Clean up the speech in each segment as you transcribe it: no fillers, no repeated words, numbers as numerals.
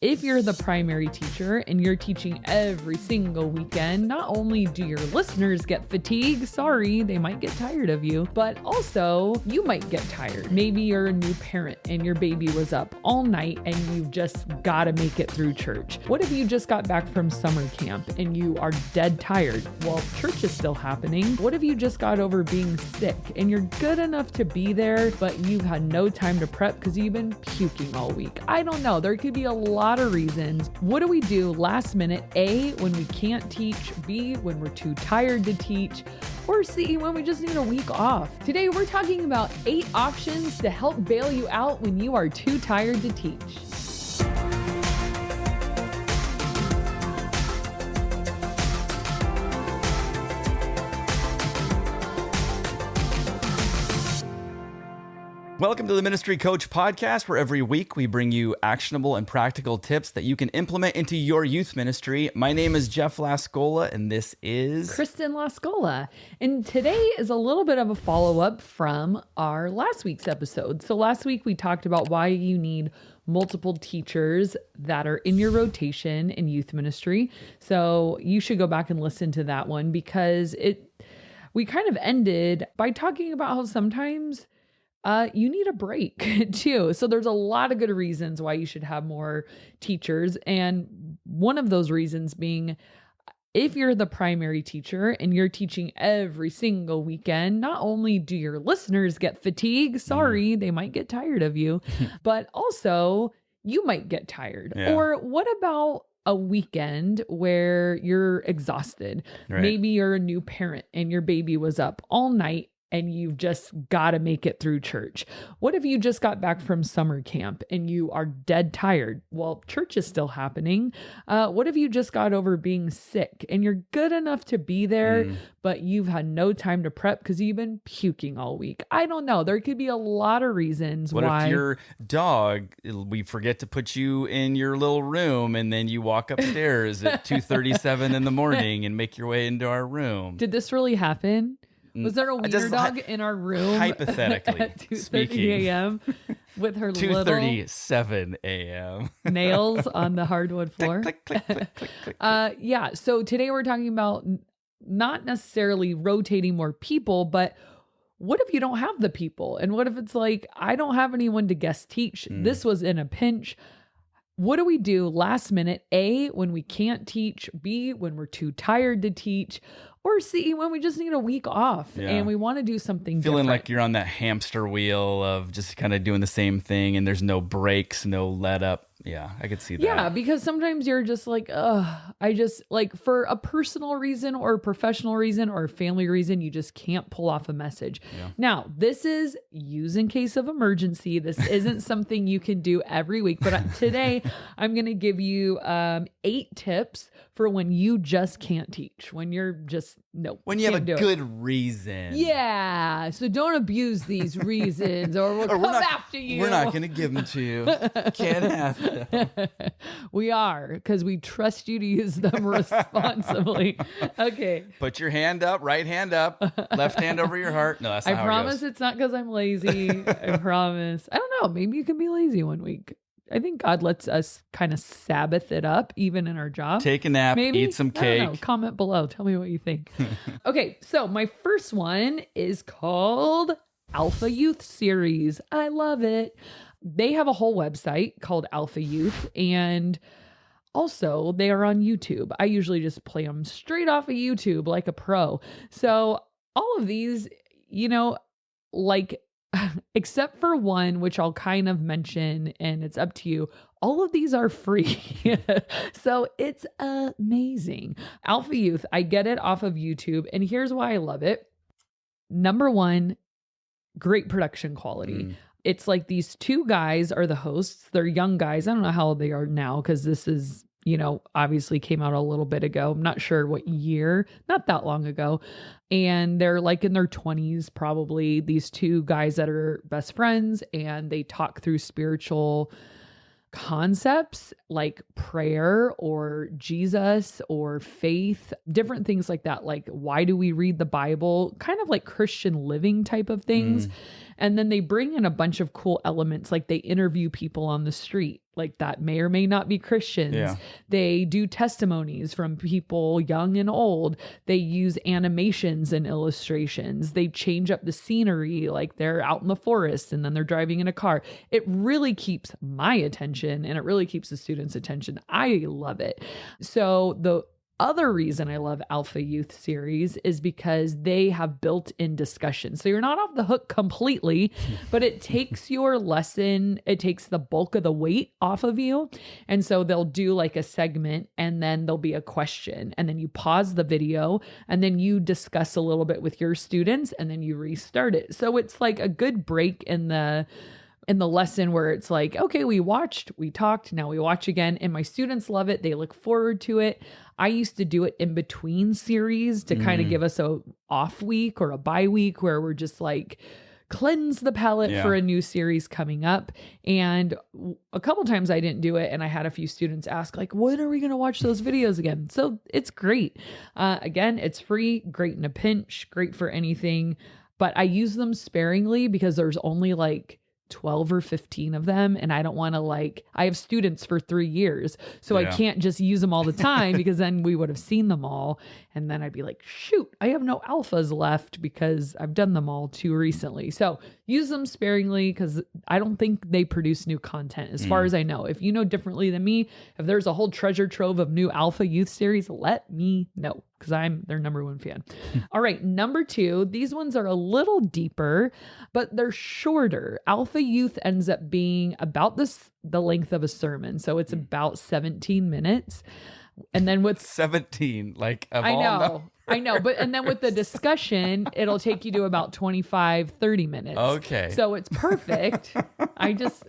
If you're the primary teacher and you're teaching every single weekend, not only do your listeners get fatigue, sorry, they might get tired of you, but also you might get tired. Maybe you're a new parent and your baby was up all night and you've just got to make it through church. What if you just got back from summer camp and you are dead tired? Well, church is still happening. What if you just got over being sick and you're good enough to be there, but you've had no time to prep because you've been puking all week? I don't know. There could be a lot of reasons. What do we do last minute? A, when we can't teach. B, when we're too tired to teach. Or C, when we just need a week off. Today, we're talking about 8 options to help bail you out when you are too tired to teach. Welcome to the Ministry Coach Podcast, where every week we bring you actionable and practical tips that you can implement into your youth ministry. My name is Jeff Lascola, and this is Kristen Lascola. And today is a little bit of a follow-up from our last week's episode. So last week we talked about why you need multiple teachers that are in your rotation in youth ministry. So you should go back and listen to that one, because we kind of ended by talking about how sometimes you need a break too. So there's a lot of good reasons why you should have more teachers. And one of those reasons being, if you're the primary teacher and you're teaching every single weekend, not only do your listeners get fatigue, sorry, they might get tired of you, but also you might get tired. Yeah. Or what about a weekend where you're exhausted? Right. Maybe you're a new parent and your baby was up all night and you've just got to make it through church. What if you just got back from summer camp and you are dead tired? Well, church is still happening. What if you just got over being sick and you're good enough to be there, but you've had no time to prep because you've been puking all week? I don't know. There could be a lot of reasons why. What if your dog, we forget to put you in your little room and then you walk upstairs at 2:37 in the morning and make your way into our room? Did this really happen? Was there a wiener dog in our room? Hypothetically at 2:30 speaking. a.m. with her 2:37 a.m. nails on the hardwood floor? Click, click, click, click, click. Yeah. So today we're talking about not necessarily rotating more people, but what if you don't have the people? And what if it's like, I don't have anyone to guest teach? This was in a pinch. What do we do last minute? A, when we can't teach. B, when we're too tired to teach. Or C, when we just need a week off and we want to do something Feeling different. like you're on that hamster wheel of just kind of doing the same thing and there's no breaks, no let up. Yeah, I could see that. Yeah, because sometimes you're just like, I just like, for a personal reason or a professional reason or a family reason, you just can't pull off a message. Yeah. Now, this is use in case of emergency. This isn't something you can do every week, but today I'm going to give you 8 tips for when you just can't teach, when you're just, when you have a good reason. Yeah. So don't abuse these reasons or we'll come after you. We're not going to give them to you. Can't have them. We are, because we trust you to use them responsibly. Okay. Put your hand up, right hand up, left hand over your heart. No, that's not how it goes. I promise it's not because I'm lazy. I promise. I don't know. Maybe you can be lazy one week. I think God lets us kind of Sabbath it up, even in our job. Take a nap, eat some cake. I don't know. Comment below. Tell me what you think. Okay, so my first one is called Alpha Youth Series. I love it. They have a whole website called Alpha Youth, and also they are on YouTube. I usually just play them straight off of YouTube like a pro. So all of these, like, except for one, which I'll kind of mention, and it's up to you, all of these are free. So it's amazing. Alpha Youth, I get it off of YouTube, and here's why I love it. Number one, great production quality. It's like these 2 guys are the hosts. They're young guys. I don't know how old they are now, because this is, obviously came out a little bit ago. I'm not sure what year, not that long ago. And they're like in their 20s, probably, these 2 guys that are best friends, and they talk through spiritual concepts like prayer or Jesus or faith, different things like that. Like, why do we read the Bible? Kind of like Christian living type of things. And then they bring in a bunch of cool elements, like they interview people on the street, like that may or may not be Christians. Yeah. They do testimonies from people young and old. They use animations and illustrations. They change up the scenery, like they're out in the forest and then they're driving in a car. It really keeps my attention and it really keeps the students' attention. I love it. So the other reason I love Alpha Youth series is because they have built-in discussion. So you're not off the hook completely, but it takes your lesson, it takes the bulk of the weight off of you. And so they'll do like a segment and then there'll be a question and then you pause the video and then you discuss a little bit with your students and then you restart it. So it's like a good break in the lesson where it's like, okay, we watched, we talked, now we watch again. And my students love it. They look forward to it. I used to do it in between series to kind of give us a off week or a bye week where we're just like, cleanse the palate for a new series coming up. And a couple times I didn't do it. And I had a few students ask like, when are we going to watch those videos again? So it's great. Again, it's free, great in a pinch, great for anything, but I use them sparingly because there's only like 12 or 15 of them. And I don't want to I have students for 3 years. So I can't just use them all the time because then we would have seen them all. And then I'd be like, shoot, I have no alphas left because I've done them all too recently. So use them sparingly because I don't think they produce new content as far as I know. If you know differently than me, if there's a whole treasure trove of new Alpha Youth series, let me know because I'm their number one fan. All right, number 2, these ones are a little deeper, but they're shorter. Alpha Youth ends up being about the length of a sermon. So it's about 17 minutes. And then with 17, like of I all know. numbers. I know, but and then with the discussion, it'll take you to about 25, 30 minutes. Okay. So it's perfect. I just,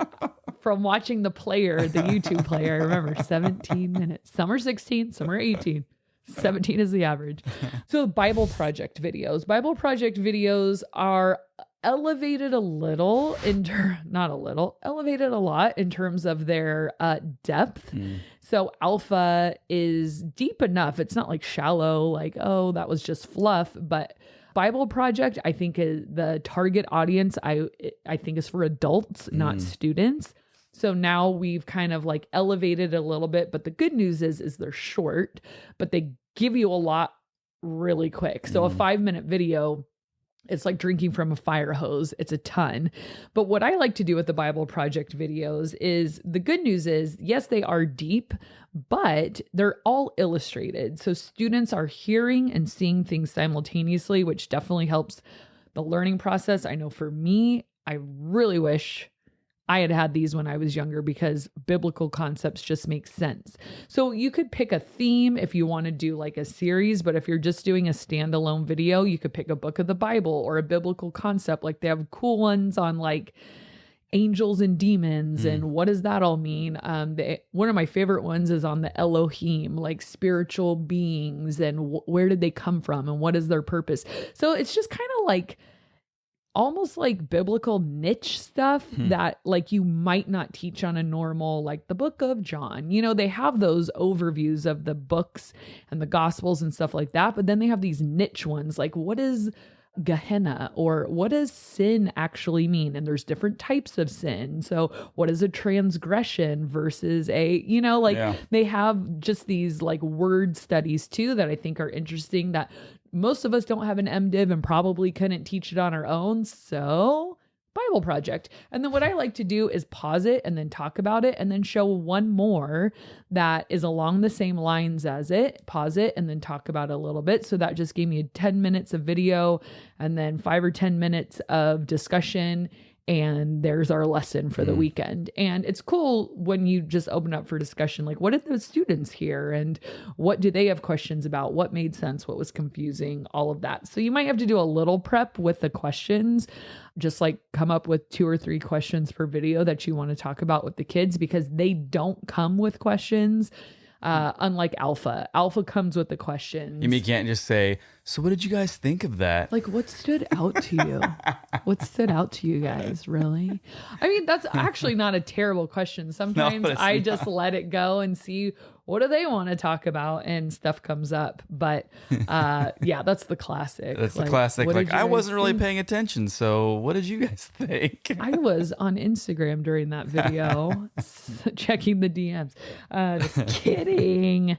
from watching the YouTube player, I remember 17 minutes. Some are 16, some are 18. 17 is the average. So Bible Project videos. Bible Project videos are elevated a little elevated a lot in terms of their depth. So Alpha is deep enough. It's not like shallow, like, oh, that was just fluff. But Bible Project, I think is the target audience. I think is for adults, not students. So now we've kind of like elevated a little bit, but the good news is they're short, but they give you a lot really quick. So a 5-minute video, it's like drinking from a fire hose. It's a ton. But what I like to do with the Bible Project videos is the good news is, yes, they are deep, but they're all illustrated. So students are hearing and seeing things simultaneously, which definitely helps the learning process. I know for me, I really wish I had these when I was younger because biblical concepts just make sense. So you could pick a theme if you want to do like a series, but if you're just doing a standalone video, you could pick a book of the Bible or a biblical concept. Like they have cool ones on like angels and demons and what does that all mean? One of my favorite ones is on the Elohim, like spiritual beings and where did they come from and what is their purpose? So it's just kind of like almost like biblical niche stuff that like you might not teach on a normal, like the book of John. You know, they have those overviews of the books and the gospels and stuff like that. But then they have these niche ones, like what is Gehenna or what does sin actually mean? And there's different types of sin. So what is a transgression versus they have just these like word studies too that I think are interesting that most of us don't have an MDiv and probably couldn't teach it on our own. So Bible Project. And then what I like to do is pause it and then talk about it and then show one more that is along the same lines as it, pause it and then talk about it a little bit. So that just gave me 10 minutes of video and then 5 or 10 minutes of discussion. And there's our lesson for the weekend. And it's cool when you just open up for discussion, like what did the students hear and what do they have questions about? What made sense? What was confusing? All of that. So you might have to do a little prep with the questions, just like come up with 2 or 3 questions per video that you want to talk about with the kids because they don't come with questions. Unlike Alpha comes with the questions. You can't just say, So what did you guys think of that? Like, what stood out to you? What stood out to you guys, really? I mean, that's actually not a terrible question. Sometimes I just let it go and see what do they want to talk about, and stuff comes up. But yeah, that's the classic. That's the classic. Like, I wasn't really paying attention. So what did you guys think? I was on Instagram during that video, checking the DMs. Just kidding.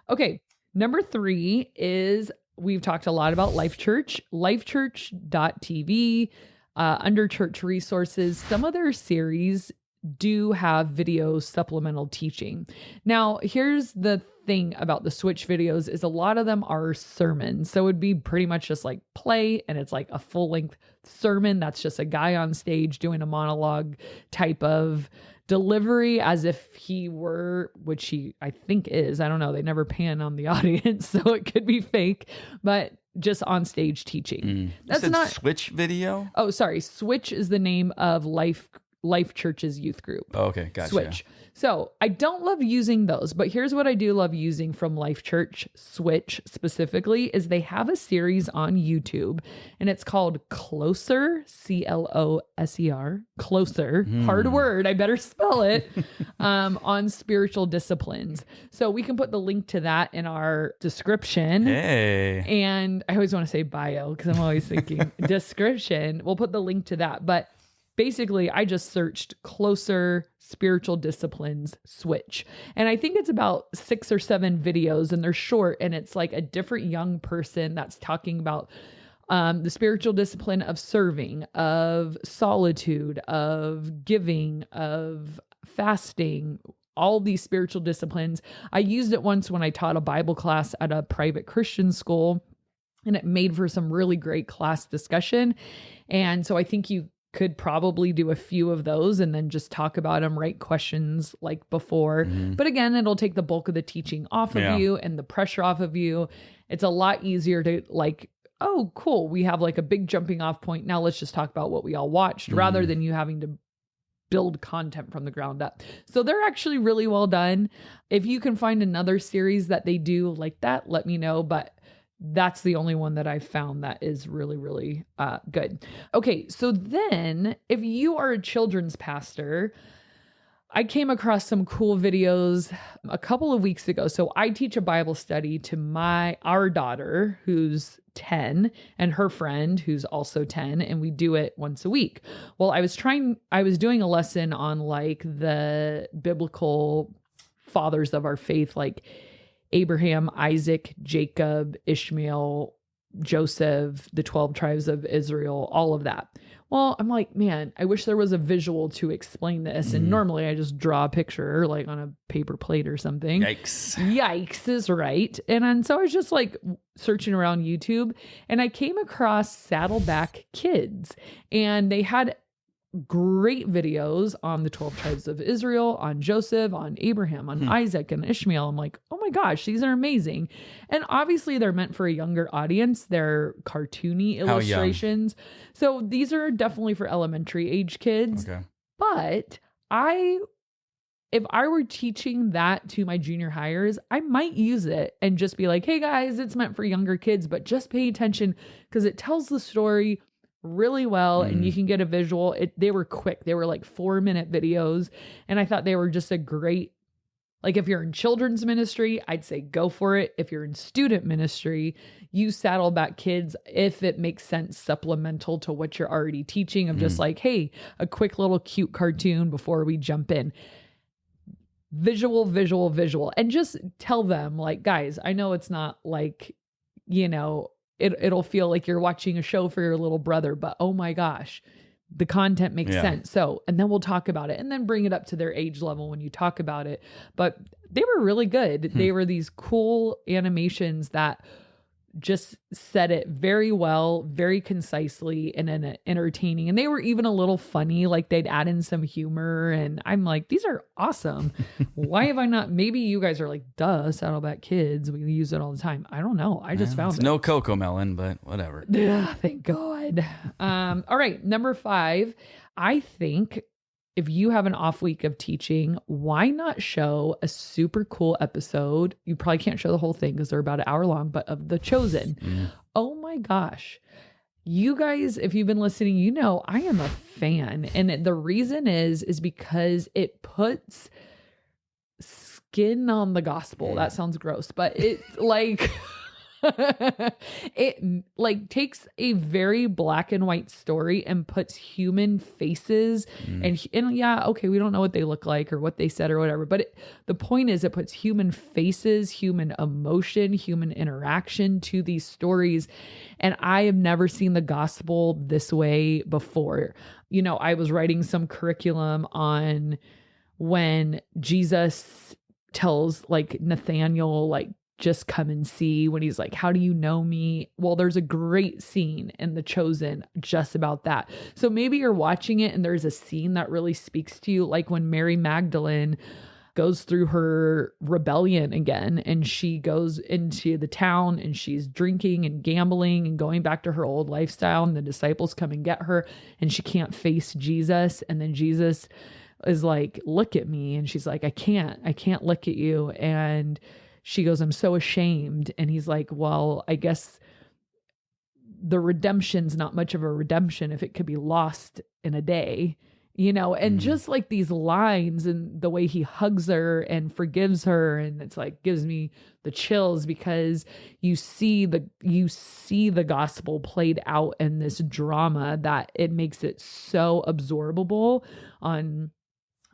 Okay, number 3 is, we've talked a lot about Life Church, lifechurch.tv, under church resources. Some of their series do have video supplemental teaching. Now, here's the thing about the Switch videos is a lot of them are sermons. So it would be pretty much just like play, and it's like a full-length sermon. That's just a guy on stage doing a monologue type of delivery, as if he were, which he I think is, I don't know, they never pan on the audience, so it could be fake, but just on stage teaching. That's not Switch video. Oh, sorry, Switch is the name of Life Church's youth group. Oh, okay, gotcha. Switch. So I don't love using those, but here's what I do love using from Life Church, Switch specifically, is they have a series on YouTube, and it's called Closer, Closer, Closer, hard word, I better spell it, on spiritual disciplines. So we can put the link to that in our description. Hey. And I always want to say bio because I'm always thinking description. We'll put the link to that. But basically, I just searched Closer Spiritual Disciplines Switch. And I think it's about 6 or 7 videos, and they're short, and it's like a different young person that's talking about the spiritual discipline of serving, of solitude, of giving, of fasting, all these spiritual disciplines. I used it once when I taught a Bible class at a private Christian school, and it made for some really great class discussion. And so I think you could probably do a few of those and then just talk about them, write questions like before. But again, it'll take the bulk of the teaching off of you and the pressure off of you. It's a lot easier to like, oh, cool, we have like a big jumping off point. Now let's just talk about what we all watched, rather than you having to build content from the ground up. So they're actually really well done. If you can find another series that they do like that, let me know. But that's the only one that I've found that is really, really good. Okay, so then if you are a children's pastor, I came across some cool videos a couple of weeks ago. So I teach a Bible study to our daughter, who's 10, and her friend, who's also 10, and we do it once a week. Well, I was doing a lesson on like the biblical fathers of our faith, like Abraham, Isaac, Jacob, Ishmael, Joseph, the 12 tribes of Israel, all of that. Well, I'm like, man, I wish there was a visual to explain this. And normally I just draw a picture like on a paper plate or something. Yikes is right. And so I was just like searching around YouTube, and I came across Saddleback Kids, and they had great videos on the 12 tribes of Israel, on Joseph, on Abraham, on Isaac and Ishmael. I'm like, oh my gosh, these are amazing. And obviously they're meant for a younger audience. They're cartoony illustrations. So these are definitely for elementary age kids. Okay. But if I were teaching that to my junior hires, I might use it and just be like, hey guys, it's meant for younger kids, but just pay attention because it tells the story really well, and you can get a visual. They were quick. They were like 4-minute videos, and I thought they were just a great, like if you're in children's ministry, I'd say go for it. If you're in student ministry, use Saddleback Kids if it makes sense, supplemental to what you're already teaching, of just like, hey, a quick little cute cartoon before we jump in. Visual, and just tell them like, guys, I know it's not like, it'll feel like you're watching a show for your little brother, but oh my gosh, the content makes sense. So, and then we'll talk about it, and then bring it up to their age level when you talk about it. But they were really good. They were these cool animations that just said it very well, very concisely, and then entertaining. And they were even a little funny, like they'd add in some humor. And I'm like, these are awesome. Why have I not? Maybe you guys are like, duh, Saddleback Kids. We use it all the time. I don't know. I just found it. No Coco Melon, but whatever. Yeah, thank God. All right. Number 5, I think if you have an off week of teaching, why not show a super cool episode? You probably can't show the whole thing because they're about an hour long, but of The Chosen. Oh my gosh. You guys, if you've been listening, you know I am a fan. And the reason is because it puts skin on the gospel. That sounds gross, but it like... it like takes a very black and white story and puts human faces and yeah, okay, we don't know what they look like or what they said or whatever, but the point is it puts human faces, human emotion, human interaction to these stories. And I have never seen the gospel this way before. You know, I was writing some curriculum on when Jesus tells like Nathaniel, like, just come and see, when he's like, how do you know me? Well, there's a great scene in The Chosen just about that. So maybe you're watching it and there's a scene that really speaks to you, like when Mary Magdalene goes through her rebellion again and she goes into the town and she's drinking and gambling and going back to her old lifestyle, and the disciples come and get her and she can't face Jesus. And then Jesus is like, look at me. And she's like, I can't look at you. And she goes, I'm so ashamed. And he's like, well, I guess the redemption's not much of a redemption if it could be lost in a day, you know, and just like these lines and the way he hugs her and forgives her. And it's like, gives me the chills because you see the gospel played out in this drama that it makes it so absorbable on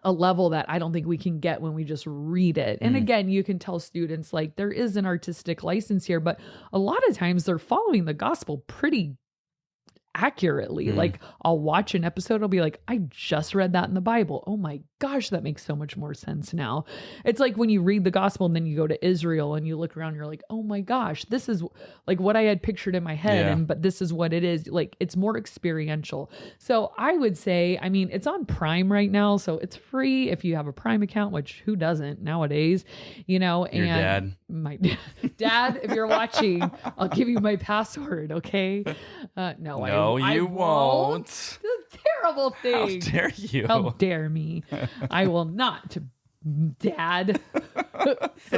a level that I don't think we can get when we just read it. And again, you can tell students like there is an artistic license here, but a lot of times they're following the gospel pretty accurately. Like I'll watch an episode, I'll be like, I just read that in the Bible. Oh my gosh, that makes so much more sense now. It's like when you read the gospel and then you go to Israel and you look around, you're like, oh my gosh, this is like what I had pictured in my head, but this is what it is. Like it's more experiential. So I would say, I mean, it's on Prime right now, so it's free if you have a Prime account, which who doesn't nowadays, you know. Your and dad. My dad, if you're watching, I'll give you my password, okay? No, I won't. It's a terrible thing. How dare you? How dare me? I will not, Dad.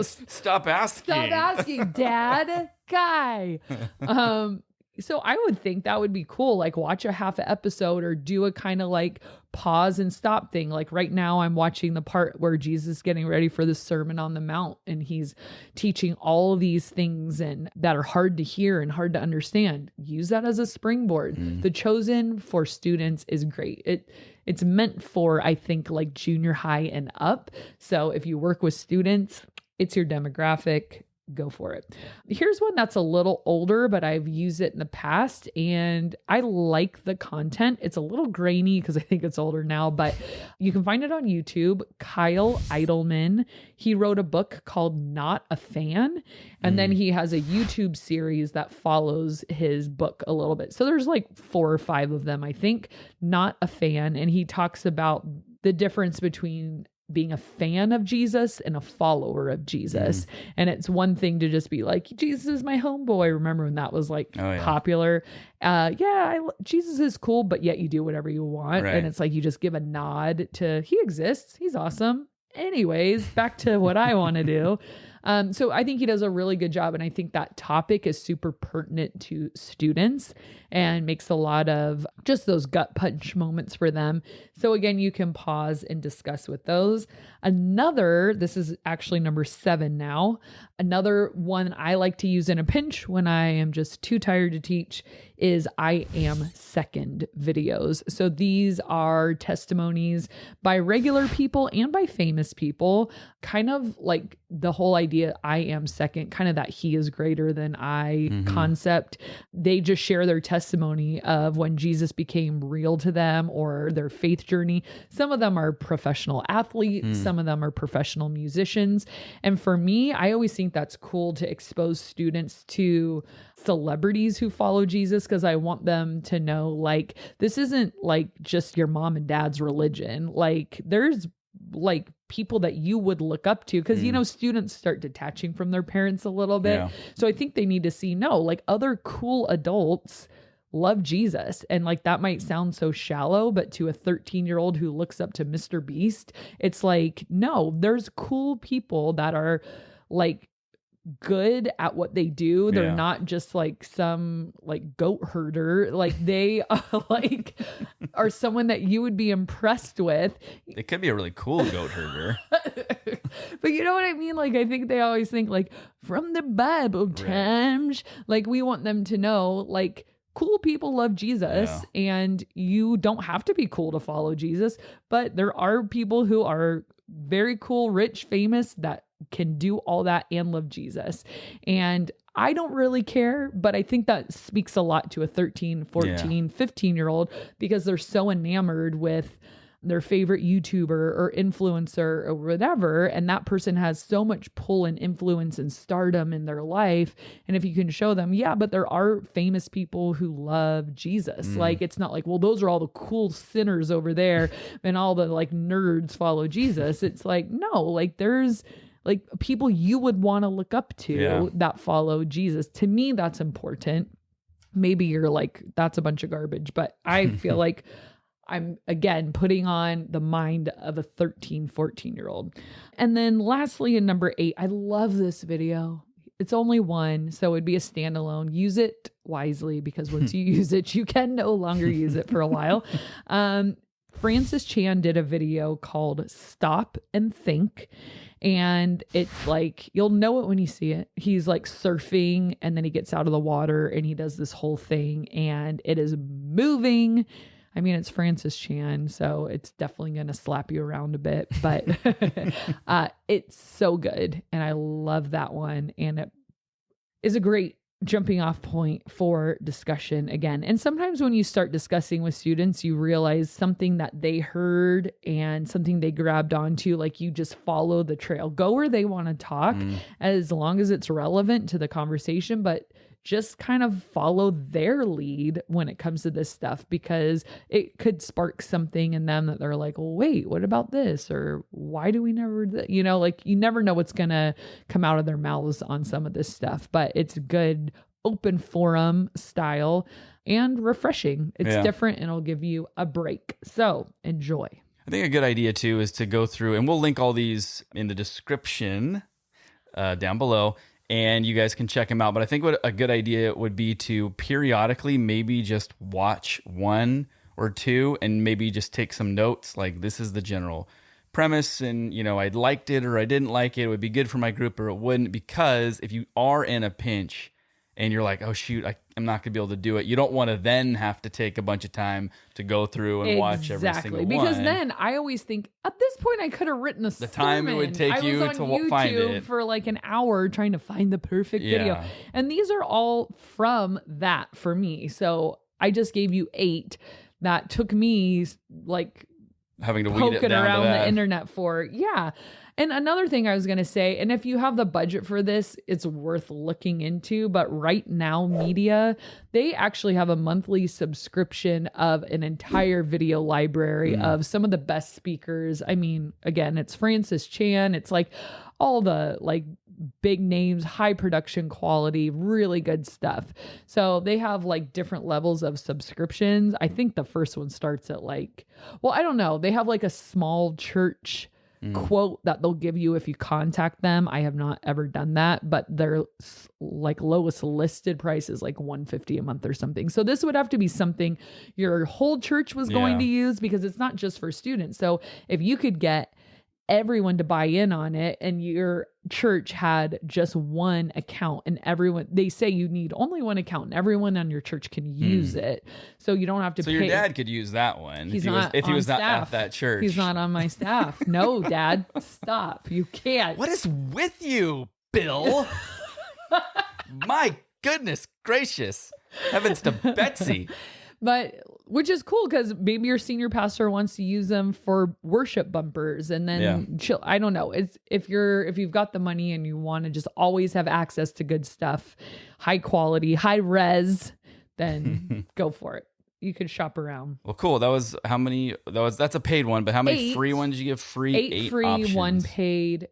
Stop asking. Stop asking, Dad. Guy. So I would think that would be cool. Like watch a half an episode or do a kind of like pause and stop thing. Like right now I'm watching the part where Jesus is getting ready for the Sermon on the Mount and he's teaching all of these things and that are hard to hear and hard to understand. Use that as a springboard. The Chosen for students is great. It's meant for, I think, like junior high and up. So if you work with students, it's your demographic. Go for it. Here's one that's a little older, but I've used it in the past and I like the content. It's a little grainy because I think it's older now, but you can find it on YouTube. Kyle Idleman, he wrote a book called Not a Fan. And then he has a YouTube series that follows his book a little bit. So there's like 4 or 5 of them, I think. Not a Fan. And he talks about the difference between being a fan of Jesus and a follower of Jesus. And it's one thing to just be like, Jesus is my homeboy. Remember when that was like popular? Jesus is cool, but yet you do whatever you want. Right. And it's like, you just give a nod to, he exists. He's awesome. Anyways, back to what I want to do. So I think he does a really good job. And I think that topic is super pertinent to students and makes a lot of just those gut punch moments for them. So again, you can pause and discuss with those. This is actually number 7 now. Another one I like to use in a pinch when I am just too tired to teach is I Am Second videos. So these are testimonies by regular people and by famous people, kind of like the whole idea, I am second, kind of that he is greater than I concept. They just share their testimony of when Jesus became real to them or their faith journey. Some of them are professional athletes, some of them are professional musicians. And for me, I always think that's cool to expose students to celebrities who follow Jesus, because I want them to know, like, this isn't like just your mom and dad's religion. Like, there's like people that you would look up to, because you know, students start detaching from their parents a little bit. So I think they need to see, no, like, other cool adults love Jesus. And like, that might sound so shallow, but to a 13-year-old who looks up to Mr. Beast, it's like, no, there's cool people that are like good at what they do. They're not just like some like goat herder. Like they are someone that you would be impressed with. It could be a really cool goat herder. But you know what I mean? Like, I think they always think like from the Bible times, like we want them to know like cool people love Jesus, and you don't have to be cool to follow Jesus, but there are people who are very cool, rich, famous that can do all that and love Jesus. And I don't really care, but I think that speaks a lot to a 13, 14, 15-year-old because they're so enamored with their favorite YouTuber or influencer or whatever. And that person has so much pull and influence and stardom in their life. And if you can show them, but there are famous people who love Jesus. Like, it's not like, well, those are all the cool sinners over there and all the like nerds follow Jesus. It's like, no, like there's like people you would want to look up to that follow Jesus. To me, that's important. Maybe you're like, that's a bunch of garbage, but I feel like I'm, again, putting on the mind of a 13, 14-year-old. And then lastly, in number 8, I love this video. It's only one, so it'd be a standalone. Use it wisely because once you use it, you can no longer use it for a while. Francis Chan did a video called Stop and Think. And it's like, you'll know it when you see it. He's like surfing and then he gets out of the water and he does this whole thing and it is moving. I mean, it's Francis Chan, so it's definitely going to slap you around a bit, but it's so good. And I love that one. And it is a great jumping off point for discussion again. And sometimes when you start discussing with students, you realize something that they heard and something they grabbed onto, like you just follow the trail, go where they want to talk as long as it's relevant to the conversation, but just kind of follow their lead when it comes to this stuff, because it could spark something in them that they're like, well, wait, what about this? Or why do we never, like you never know what's going to come out of their mouths on some of this stuff, but it's good open forum style and refreshing. It's different and it'll give you a break. So enjoy. I think a good idea too is to go through, and we'll link all these in the description down below, and you guys can check them out. But I think what a good idea would be to periodically maybe just watch one or two and maybe just take some notes. Like, this is the general premise, and I liked it or I didn't like it. It would be good for my group or it wouldn't, because if you are in a pinch and you're like, oh shoot, I'm not gonna be able to do it, you don't want to then have to take a bunch of time to go through and watch every single one. Because then I always think, at this point I could have written a sermon. The time it would take you to find it for like an hour trying to find the perfect video. And these are all from that for me. So I just gave you 8 that took me like having to weed it down around to that. The internet for. And another thing I was going to say, and if you have the budget for this, it's worth looking into, but Right Now Media, they actually have a monthly subscription of an entire video library of some of the best speakers. I mean, again, it's Francis Chan. It's like all the like big names, high production quality, really good stuff. So they have like different levels of subscriptions. I think the first one starts at like, well, I don't know. They have like a small church quote that they'll give you if you contact them. I have not ever done that, but their like lowest listed price is like $150 a month or something. So this would have to be something your whole church was going to use, because it's not just for students. So if you could get everyone to buy in on it and your church had just one account, and everyone, they say you need only one account and everyone on your church can use it, so you don't have to pay. Your dad could use that one if he was not at that church. He's not on my staff. No, Dad, stop. You can't. What is with you, Bill? My goodness gracious. Heavens to Betsy. But which is cool, because maybe your senior pastor wants to use them for worship bumpers, and then I don't know. It's if you've got the money and you want to just always have access to good stuff, high quality, high res, then go for it. You could shop around. Well, cool. That's a paid one, but how many free ones did you give? 8 free, options. 1 paid.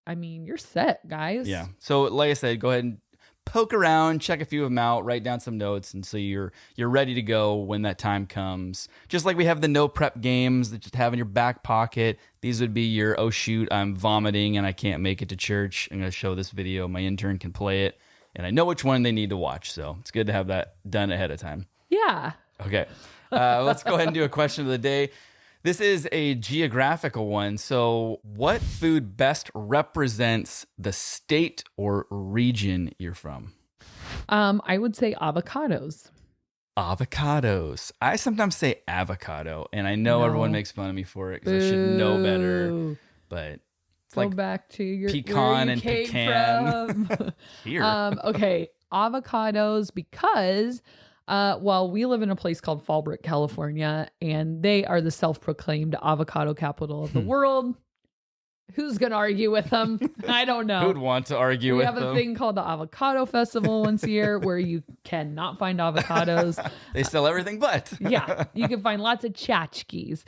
I mean, you're set, guys. Yeah. So like I said, go ahead and poke around, check a few of them out, write down some notes, and so you're ready to go when that time comes. Just like we have the no prep games that just have in your back pocket, these would be your, oh shoot, I'm vomiting and I can't make it to church. I'm going to show this video. My intern can play it, and I know which one they need to watch. So it's good to have that done ahead of time. Yeah. Okay. Let's go ahead and do a question of the day. This is a geographical one. So what food best represents the state or region you're from? I would say avocados. Avocados. I sometimes say avocado, and I know everyone makes fun of me for it because I should know better. But it's Go like back to your pecan where you and came pecan. from. Here. Okay, avocados because well, we live in a place called Fallbrook, California, and they are the self-proclaimed avocado capital of the world. Who's going to argue with them? I don't know. Who'd want to argue with them? We have a thing called the Avocado Festival once a year where you cannot find avocados. They sell everything but. Yeah, you can find lots of tchotchkes.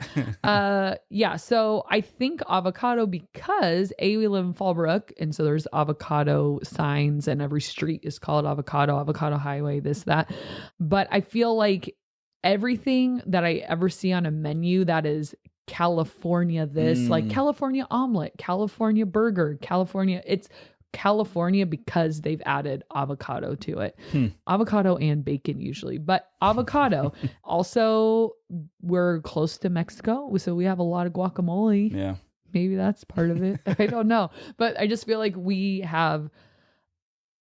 Yeah, so I think avocado because we live in Fallbrook, and so there's avocado signs, and every street is called avocado highway, this, that. But I feel like everything that I ever see on a menu that is California like California omelet, California burger, California, it's California because they've added avocado to it. Avocado and bacon usually, but avocado. Also, we're close to Mexico, so we have a lot of guacamole. Yeah. Maybe that's part of it. I don't know. But I just feel like we have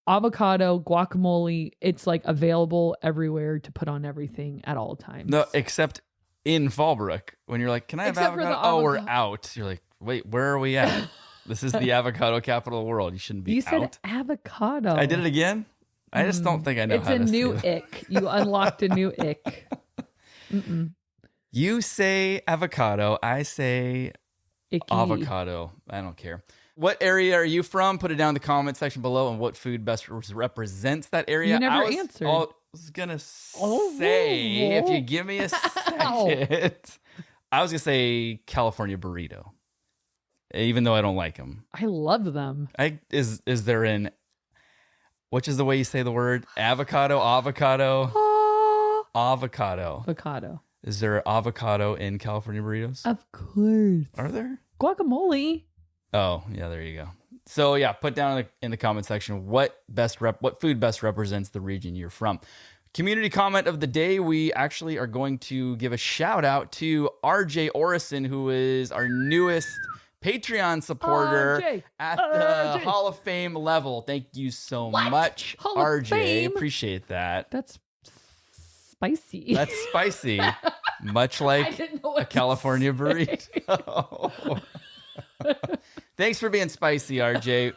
avocado, guacamole. It's like available everywhere to put on everything at all times. No, except in Fallbrook, when you're like, can I have Except for the avocado? Oh, we're out. You're like, wait, where are we at? This is the avocado capital of the world. You shouldn't be You out. said avocado. I did it again? I just don't think I know It's how a to new say ick. You unlocked a new ick. You say avocado. I say Icky. avocado. I don't care. What area are you from? Put it down in the comment section below, and what food best represents that area. You never I was, answered. I was gonna say, if you give me a second, I was gonna say California burrito, even though I don't like them. I love them. Is there an, which is the way you say the word? Avocado. Avocado. Is there avocado in California burritos? Of course. Are there? Guacamole. Oh, yeah, there you go. So yeah, put down in the comment section what food best represents the region you're from. Community comment of the day, we actually are going to give a shout out to RJ Orison, who is our newest Patreon supporter at the Hall of Fame level. Thank you so much, RJ. Appreciate that. That's spicy. That's spicy. Much like a California burrito. Thanks for being spicy, RJ.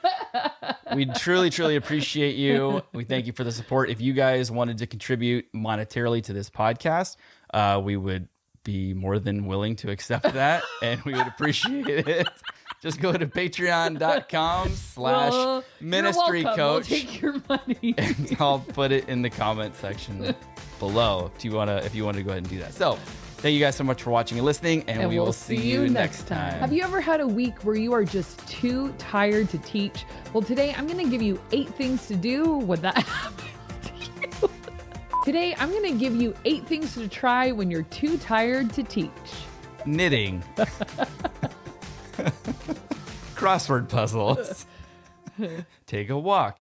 We truly, truly appreciate you. We thank you for the support. If you guys wanted to contribute monetarily to this podcast, we would be more than willing to accept that, and we would appreciate it. Just go to patreon.com/ministrycoach. We'll take your money. And I'll put it in the comment section below if you want to go ahead and do that. So thank you guys so much for watching and listening, and we will see you next time. Have you ever had a week where you are just too tired to teach? Well, today I'm going to give you 8 things to do when that happens to you. Today I'm going to give you 8 things to try when you're too tired to teach. Knitting. Crossword puzzles. Take a walk.